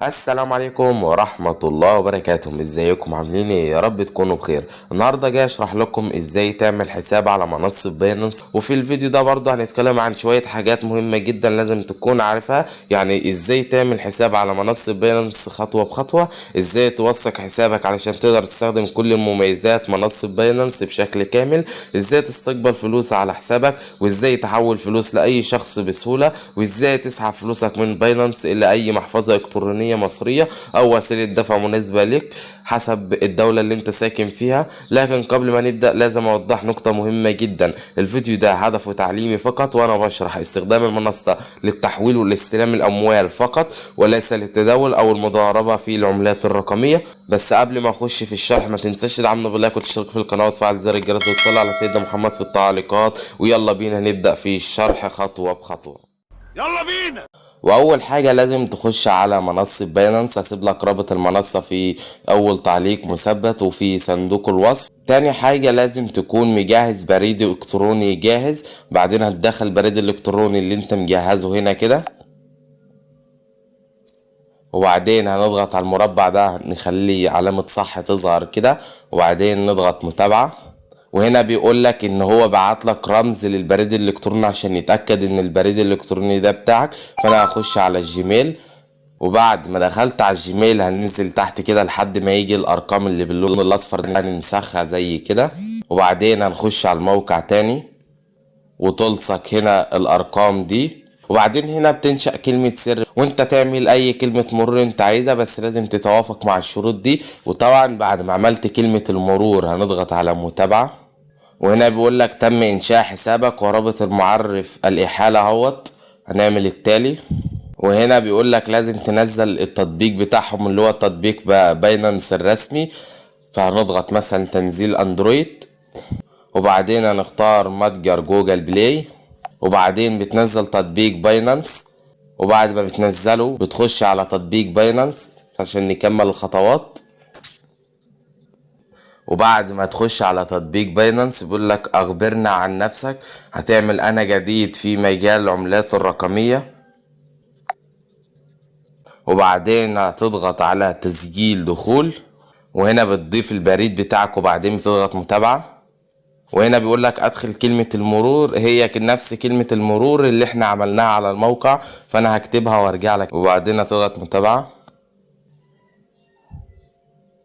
السلام عليكم ورحمة الله وبركاته. ازيكم عاملين ايه؟ يا رب تكونوا بخير. النهاردة جاي اشرح لكم ازاي تعمل حساب على منصة باينانس، وفي الفيديو ده برضه هنتكلم عن شوية حاجات مهمة جدا لازم تكون عارفها. يعني ازاي تعمل حساب على منصة باينانس خطوة بخطوة، ازاي توثق حسابك علشان تقدر تستخدم كل المميزات منصة باينانس بشكل كامل، ازاي تستقبل فلوس على حسابك، وازاي تحول فلوس لأي شخص بسهولة، وازاي تسحب فلوسك من باينانس الى اي محفظة الكترونية مصرية او وسيلة دفع مناسبة لك حسب الدولة اللي انت ساكن فيها. لكن قبل ما نبدأ لازم اوضح نقطة مهمة جدا. الفيديو ده هدفه تعليمي فقط، وانا بشرح استخدام المنصة للتحويل والاستلام الاموال فقط، وليس للتداول او المضاربة في العملات الرقمية. بس قبل ما اخش في الشرح ما تنساش تدعمنا باللايك وتشترك في القناة وتفعل زر الجرس وتصلي على سيدنا محمد في التعليقات. ويلا بينا نبدأ في الشرح خطوة بخطوة. يلا بينا. واول حاجة لازم تخش على منصة باينانس. هسيب لك رابط المنصة في اول تعليق مثبت وفي صندوق الوصف. تاني حاجة لازم تكون مجهز بريد الكتروني جاهز. بعدين هتدخل البريد الالكتروني اللي انت مجهزه هنا كده، وبعدين هنضغط على المربع ده نخليه علامة صح تظهر كده، وبعدين نضغط متابعة. وهنا بيقول لك ان هو بعت لك رمز للبريد الالكتروني عشان يتأكد ان البريد الالكتروني ده بتاعك. فانا هخش على الجيميل، وبعد ما دخلت على الجيميل هننزل تحت كده لحد ما يجي الارقام اللي باللون الاصفر دي هننسخها زي كده. وبعدين هنخش على الموقع تاني وتلصق هنا الارقام دي، وبعدين هنا بتنشأ كلمة سر، وانت تعمل اي كلمة مرور انت عايزها، بس لازم تتوافق مع الشروط دي. وطبعا بعد ما عملت كلمة المرور هنضغط على متابعة، وهنا بيقول لك تم انشاء حسابك ورابط المعرف الاحالة اهوت. هنعمل التالي، وهنا بيقول لك لازم تنزل التطبيق بتاعهم اللي هو تطبيق باينانس الرسمي. فهنضغط مثلا تنزيل اندرويد، وبعدين هنختار متجر جوجل بلاي، وبعدين بتنزل تطبيق باينانس. وبعد ما بتنزله بتخش على تطبيق باينانس عشان نكمل الخطوات. وبعد ما تخش على تطبيق باينانس بيقول لك اخبرنا عن نفسك. هتعمل انا جديد في مجال العملات الرقمية، وبعدين هتضغط على تسجيل دخول، وهنا بتضيف البريد بتاعك، وبعدين بتضغط متابعة. وهنا بيقول لك ادخل كلمة المرور، هي نفس كلمة المرور اللي احنا عملناها على الموقع، فانا هكتبها وارجع لك. وبعدين هتضغط متابعة،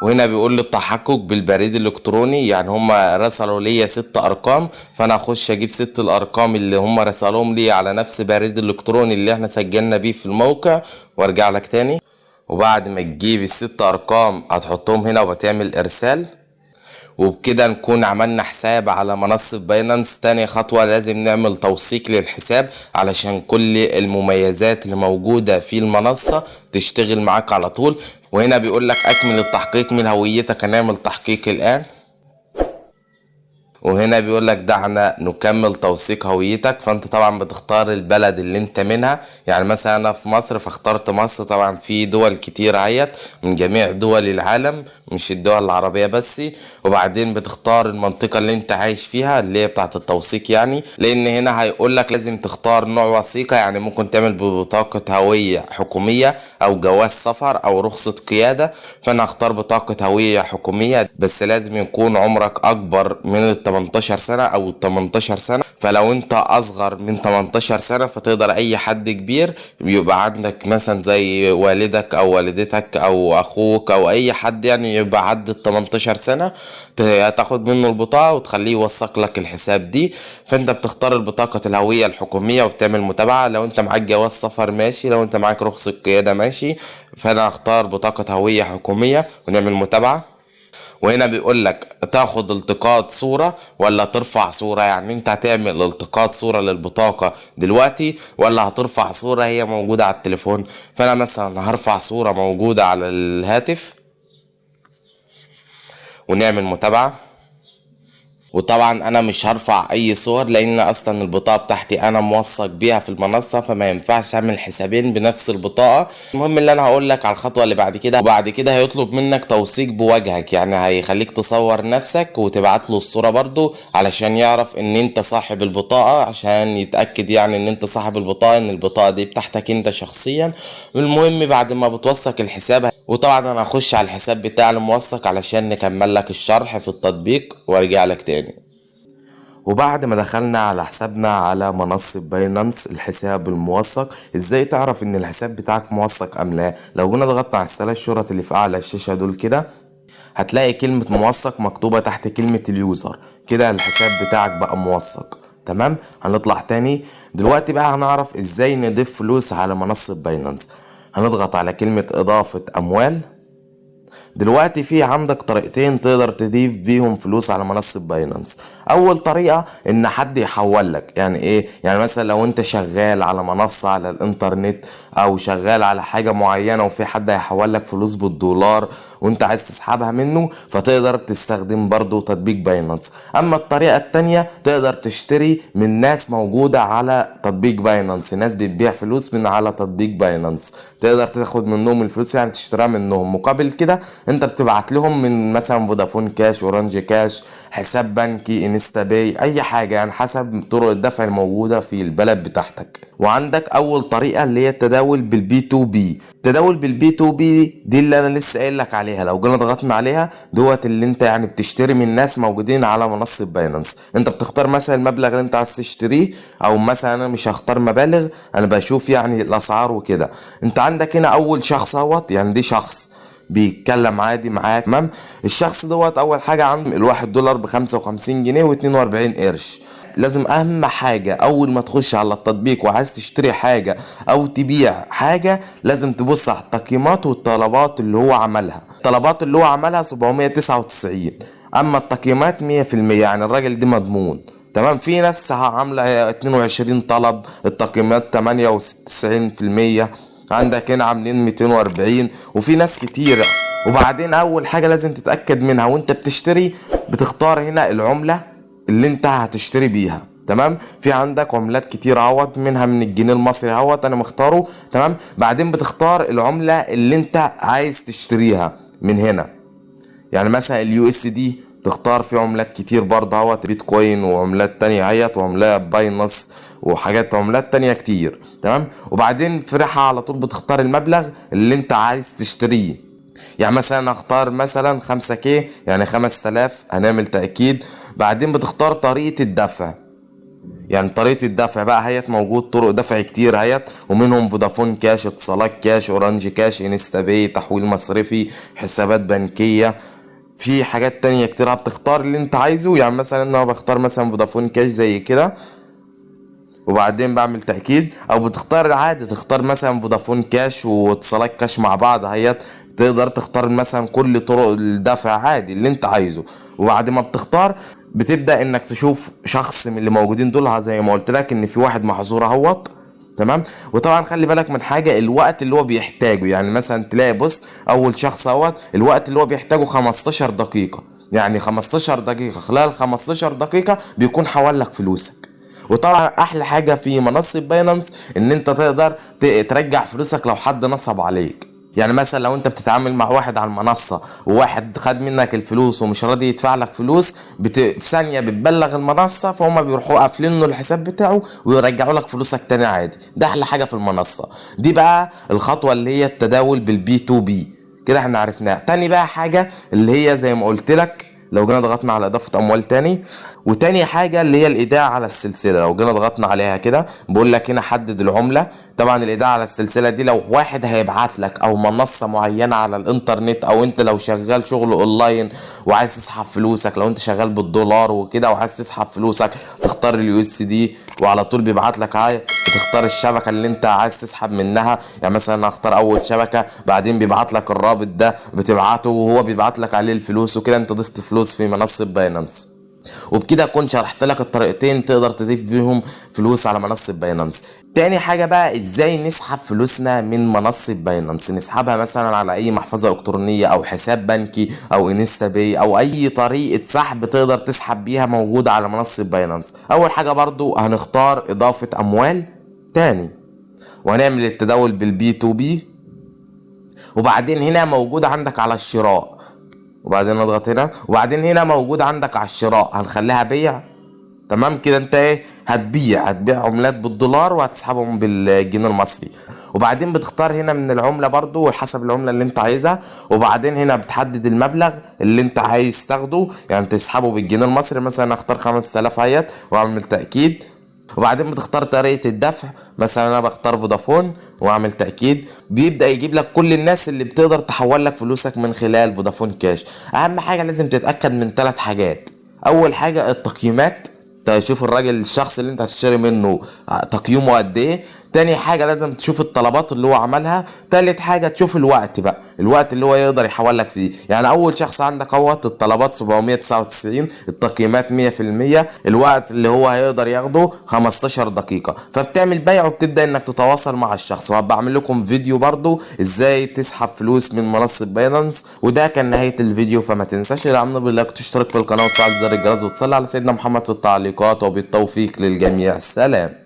وهنا بيقول لي التحقق بالبريد الالكتروني. يعني هما رسلوا لي 6 ارقام، فانا هخش اجيب 6 الارقام اللي هما رسلوهم لي على نفس بريد الالكتروني اللي احنا سجلنا بيه في الموقع، وارجع لك تاني. وبعد ما تجيب ال6 ارقام هتحطهم هنا وبتعمل ارسال. وبكده نكون عملنا حساب على منصة باينانس. تاني خطوة لازم نعمل توثيق للحساب علشان كل المميزات اللي موجودة في المنصة تشتغل معاك على طول. وهنا بيقول لك اكمل التحقيق من هويتك. هنعمل تحقيق الان، وهنا بيقول لك دعنا نكمل توثيق هويتك. فانت طبعا بتختار البلد اللي انت منها. يعني مثلا انا في مصر فاخترت مصر. طبعا في دول كتير عيت من جميع دول العالم مش الدول العربية بس. وبعدين بتختار المنطقة اللي انت عايش فيها اللي هي بتاعت التوثيق، يعني لان هنا هيقول لك لازم تختار نوع وثيقة. يعني ممكن تعمل ببطاقة هوية حكومية او جواز سفر او رخصة قيادة. فانا هختار بطاقة هوية حكومية، بس لازم يكون عمرك اكبر من ال 18 سنة او 18 سنة. فلو انت اصغر من 18 سنة فتقدر اي حد كبير يبقى عندك مثلا زي والدك او والدتك او اخوك او اي حد يعني يبقى عدى 18 سنة، تاخد منه البطاقة وتخليه يوثق لك الحساب دي. فانت بتختار البطاقة الهوية الحكومية وبتعمل متابعة. لو انت معاك جواز سفر ماشي، لو انت معاك رخصة قيادة ماشي. فانا هختار بطاقة هوية حكومية ونعمل متابعة. وهنا بيقول لك تاخد التقاط صورة ولا ترفع صورة. يعني انت هتعمل التقاط صورة للبطاقة دلوقتي ولا هترفع صورة هي موجودة على التليفون. فانا مثلا هرفع صورة موجودة على الهاتف ونعمل متابعة. وطبعا انا مش هرفع اي صور لان اصلا البطاقه بتاعتي انا موثق بيها في المنصه، فما ينفعش اعمل حسابين بنفس البطاقه. المهم اللي انا هقول لك على الخطوه اللي بعد كده، وبعد كده هيطلب منك توثيق بوجهك، يعني هيخليك تصور نفسك وتبعت له الصوره برضو علشان يعرف ان انت صاحب البطاقه، عشان يتاكد يعني ان انت صاحب البطاقه، ان البطاقه دي بتاعتك انت شخصيا. المهم بعد ما بتوثق الحساب، وطبعا انا هخش على الحساب بتاع الموثق علشان نكمل لك الشرح في التطبيق وارجع لك تاني. وبعد ما دخلنا على حسابنا على منصة باينانس الحساب الموثق، ازاي تعرف ان الحساب بتاعك موثق ام لا؟ لو جينا ضغطنا على الثلاث شرط اللي في اعلى الشاشة دول كده، هتلاقي كلمة موثق مكتوبة تحت كلمة اليوزر، كده الحساب بتاعك بقى موثق. تمام، هنطلع تاني. دلوقتي بقى هنعرف ازاي نضيف فلوس على منصة باينانس. هنضغط على كلمة اضافة اموال. دلوقتي في عندك طريقتين تقدر تضيف بيهم فلوس على منصة باينانس. اول طريقة ان حد يحول لك، يعني ايه؟ يعني مثلا لو انت شغال على منصة على الانترنت او شغال على حاجة معينة وفي حد هيحول لك فلوس بالدولار وانت عايز تسحبها منه، فتقدر تستخدم برضو تطبيق باينانس. اما الطريقة التانية تقدر تشتري من ناس موجودة على تطبيق باينانس، ناس بتبيع فلوس من على تطبيق باينانس، تقدر تاخد منهم الفلوس، يعني تشتريها منهم مقابل كده انت بتبعت لهم من مثلا فودافون كاش، اورنج كاش، حساب بنكي، انستا باي، اي حاجه، يعني حسب طرق الدفع الموجوده في البلد بتاعتك. وعندك اول طريقه اللي هي التداول بالبي تو بي. التداول بالبي تو بي دي اللي انا لسه قايل لك عليها، لو جينا ضغطنا عليها دوت اللي انت يعني بتشتري من ناس موجودين على منصه باينانس. انت بتختار مثلا المبلغ اللي انت عايز تشتريه، او مثلا انا مش هختار مبالغ، انا بشوف يعني الاسعار وكده. انت عندك هنا اول شخص اهوت، يعني دي شخص بيتكلم عادي معاك. تمام، الشخص دوت اول حاجه عنده الواحد دولار ب55 جنيه و42 قرش. لازم اهم حاجه اول ما تخش على التطبيق وعايز تشتري حاجه او تبيع حاجه، لازم تبص على التقييمات والطلبات اللي هو عملها. الطلبات اللي هو عملها 799، اما التقييمات 100%، يعني الراجل دي مضمون. تمام، في ناس عامله 22 طلب، التقييمات 98%، عندك هنا عاملين 240، وفي ناس كتيرة. وبعدين اول حاجة لازم تتأكد منها وانت بتشتري، بتختار هنا العملة اللي انت هتشتري بيها. تمام، في عندك عملات كتير اهوت، منها من الجنيه المصري اهوت انا مختاره. تمام، بعدين بتختار العملة اللي انت عايز تشتريها من هنا، يعني مثلا اليو اس دي تختار، في عملات كتير برضه اهوت، بيتكوين وعملات تانية اهيت، وعملات باينانس وحاجات عملات تانية كتير. تمام، وبعدين في ريحة على طول بتختار المبلغ اللي انت عايز تشتريه. يعني مثلا اختار مثلا 5K، يعني 5000، هنعمل تأكيد. بعدين بتختار طريقة الدفع، يعني طريقة الدفع بقى هيت موجود طرق دفع كتير هيت، ومنهم فودافون كاش، اتصالات كاش، اورنج كاش، انستا باي، تحويل مصرفي، حسابات بنكية، في حاجات تانية كتير. بتختار اللي انت عايزه، يعني مثلا انا بختار مثلا فودافون كاش زي كده، وبعدين بعمل تأكيد. او بتختار عادي تختار مثلا فودافون كاش واتصالات كاش مع بعض هيت، تقدر تختار مثلا كل طرق الدفع عادي اللي انت عايزه. وبعد ما بتختار بتبدأ انك تشوف شخص من اللي موجودين دول، زي ما قلت لك ان في واحد محظور اهوت. تمام، وطبعا خلي بالك من حاجة، الوقت اللي هو بيحتاجه، يعني مثلا تلاقي بص اول شخص اهوت الوقت اللي هو بيحتاجه 15 دقيقة، يعني 15 دقيقة، خلال 15 دقيقة بيكون حول لك فلوسك. وطبعا احلى حاجه في منصه باينانس ان انت تقدر ترجع فلوسك لو حد نصب عليك. يعني مثلا لو انت بتتعامل مع واحد على المنصه وواحد خد منك الفلوس ومش راضي يدفع لك فلوس، في ثانيه بتبلغ المنصه، فهم بيروحوا قافلين له الحساب بتاعه ويرجعوا لك فلوسك تاني عادي. ده احلى حاجه في المنصه دي. بقى الخطوه اللي هي التداول بالبي تو بي، كده احنا عرفناها. تاني بقى حاجه اللي هي زي ما قلت لك، لو جينا ضغطنا على اضافه اموال تاني، وتاني حاجه اللي هي الايداع على السلسله، لو جينا ضغطنا عليها كده بقول لك هنا حدد العمله. طبعا الايداع على السلسله دي لو واحد هيبعت لك، او منصه معينه على الانترنت، او انت لو شغال شغل اونلاين وعايز تسحب فلوسك، لو انت شغال بالدولار وكده وعايز تسحب فلوسك، تختار اليو اس دي وعلى طول بيبعت لك بتختار الشبكه اللي انت عايز تسحب منها. يعني مثلا هختار اول شبكه، بعدين بيبعت لك الرابط ده بتبعته وهو بيبعت لك عليه الفلوس، وكده انت ضفت فلوس في منصه باينانس. وبكده اكون شرحت لك الطريقتين تقدر تضيف بيهم فلوس على منصة باينانس. تاني حاجة بقى ازاي نسحب فلوسنا من منصة باينانس. نسحبها مثلا على اي محفظة الكترونية او حساب بنكي او انستا باي او اي طريقة سحب تقدر تسحب بيها موجودة على منصة باينانس. اول حاجة برضو هنختار اضافة اموال تاني، وهنعمل التداول بالبي تو بي، وبعدين هنا موجود عندك على الشراء، وبعدين نضغط هنا، وبعدين هنا موجود عندك على الشراء هنخليها بيع. تمام كده انت ايه هتبيع عملات بالدولار وهتسحبهم بالجنيه المصري. وبعدين بتختار هنا من العملة برضو وحسب العملة اللي انت عايزها، وبعدين هنا بتحدد المبلغ اللي انت عايز تاخده يعني تسحبه بالجنيه المصري. مثلا اختار 5000 اهيت واعمل تأكيد، وبعدين بتختار طريقة الدفع. مثلا انا بختار فودافون واعمل تأكيد، بيبدأ يجيب لك كل الناس اللي بتقدر تحول لك فلوسك من خلال فودافون كاش. اهم حاجة لازم تتأكد من 3 حاجات. اول حاجة التقييمات، تشوف الراجل الشخص اللي انت هتشتري منه تقييمه قد ايه. تاني حاجة لازم تشوف الطلبات اللي هو عملها. تالت حاجة تشوف الوقت بقى، الوقت اللي هو يقدر يحول لك فيه. يعني اول شخص عندك اهوت الطلبات 799، التقييمات 100%، الوقت اللي هو هيقدر ياخده 15 دقيقة. فبتعمل بيع وبتبدأ انك تتواصل مع الشخص. وهبقى اعمل لكم فيديو برضو ازاي تسحب فلوس من منصة باينانس. وده كان نهاية الفيديو، فما تنساش العمل باللايك وتشترك في القناة وتفعل زر الجرس وتصلي على سيدنا محمد في التعليقات. وبالتوفيق للجميع، سلام.